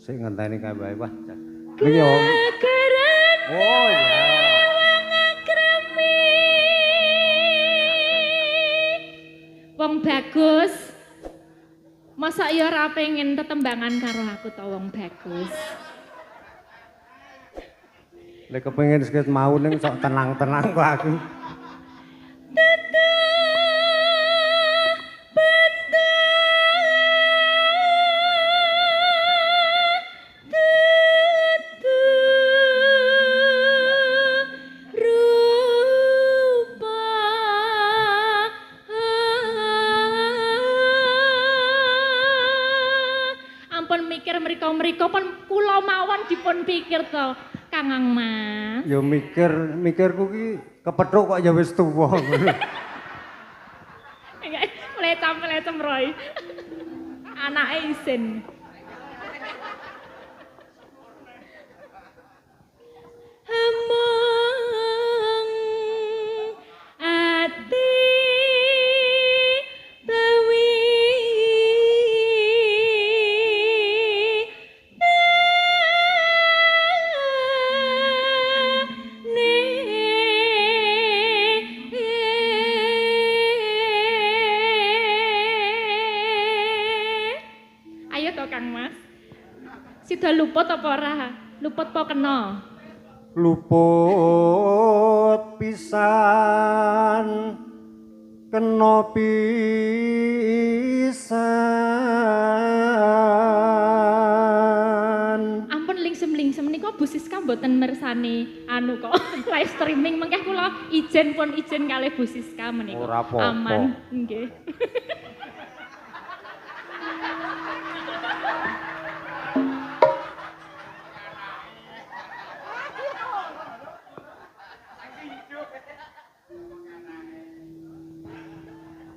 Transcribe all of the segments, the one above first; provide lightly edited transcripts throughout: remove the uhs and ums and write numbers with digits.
Sik ngenteni kae wae wah. Iki yo. Oh ya. Wong bagus. Masa ya ora pengen tetembangan karo aku to wong bagus. Lek kepengin sikit mau ning sok tenang-tenang kok aku. Mriko pun kula mawon dipun pikir to, Kangang Mas. Ya mikirku ki kepethuk kok ya wis tuwa. Mlecam Roy. Anake isin. Among ati Sida luput apa ora? Luput apa kena? Luput pisan kena pisan. Ampun lingsem-lingsem nika Bu Siska mboten mirsani anu kok live streaming mengke kula ijen kalih Bu Siska menika. Ora apa-apa. Aman, nggih.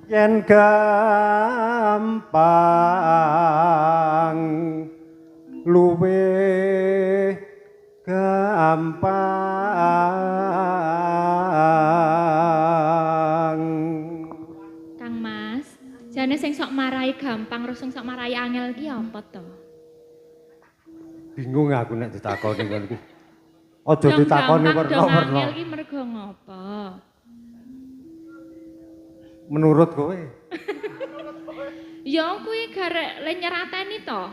Yen gampang luwih gampang. Kang Mas, jane sing sok marai gampang terus sing sok marai angel ki apa to? Bingung aku nek ditakoni ngono iki. Aja ditakoni werna-werna. Angel ki mergo ngopo? Menurut kowe? Ya kuwi garek le nyerateni to.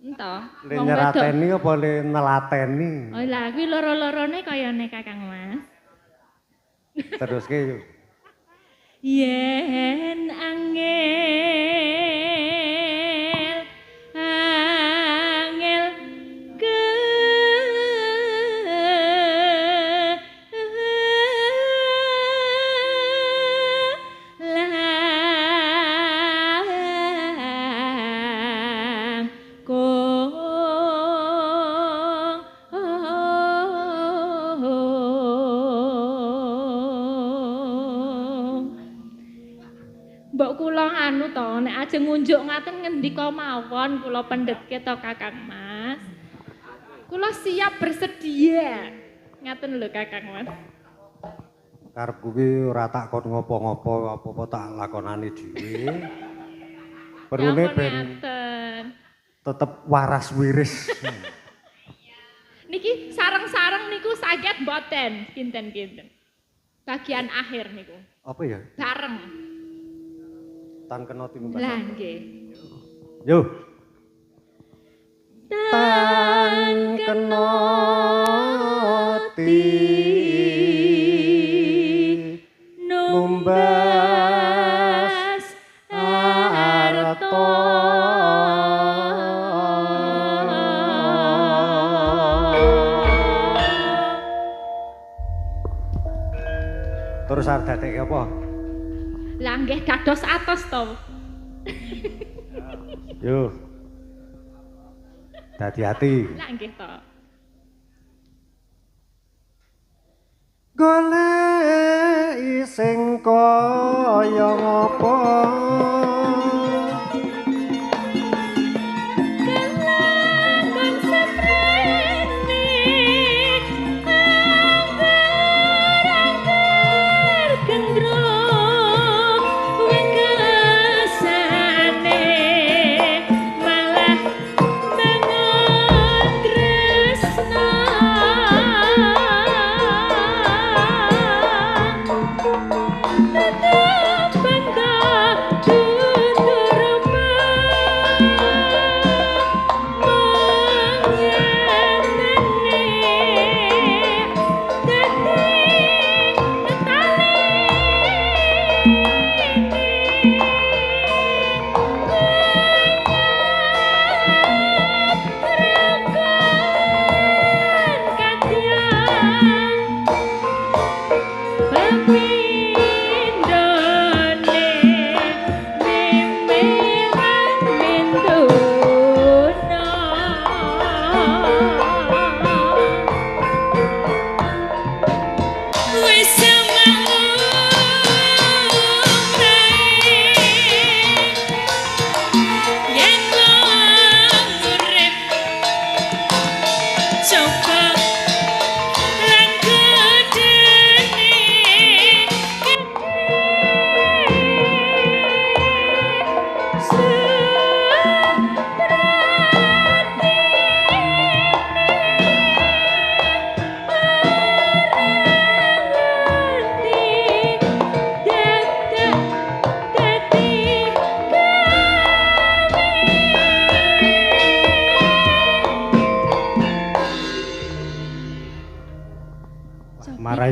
Ento. Le nyerateni apa le nelateni? Oh lah kuwi loro-lorone kayane Kakang Mas. Teruske yo. Yen angel nek ajeng ngunjuk ngaten ngendika mawon kula pendhetke to Kakang Mas. Kula siap bersedia. Ngaten lho Kakang Mas. Karepku ki ora tak kon ngopo-ngopo apa-apa tak lakonani dhewe. Perune ben tetep waras wiris. Niki sareng-sareng niku saged mboten kinten-kinten. Bagian akhir niku. Apa ya? Bareng. Tan kena timbang. Lah nggih. Yo. Tan kena numbas arto. Terus arep dadekke apa? Lah nggih dados atos to. Yo. Hati-hati. Lah nggih to. Golek sing kaya ngapa?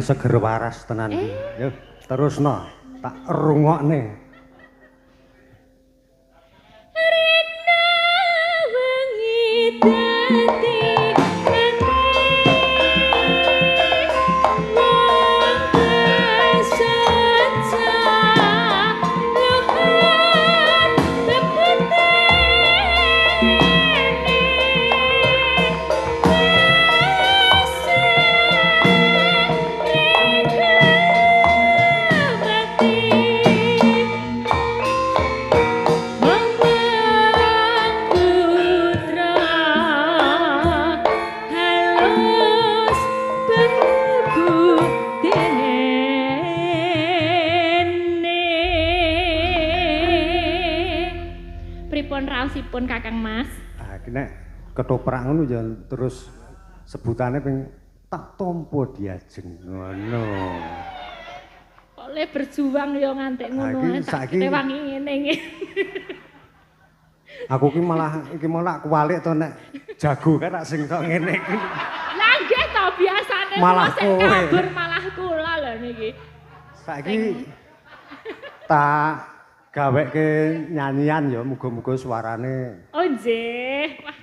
mulai seger waras tenan iki. Yo, terusno. Tak rungokne. Rina wengi dadi pripun raosipun Kakang Mas? Ah, iki nek ketoprak ngono ya terus sebutane ping tak tampa diajeng ngono. Oleh berjuang ya ngantek ngono. Saiki wangi ngene iki. Aku ki malah kuwalik to nek jago kan tak sing tok ngene iki. Lah nggih to biasane Malah kula sing kowe. kabur malah kula lho niki. Saiki tak gaweke nyanyian ya muga-muga suarane Oh nggih. Wah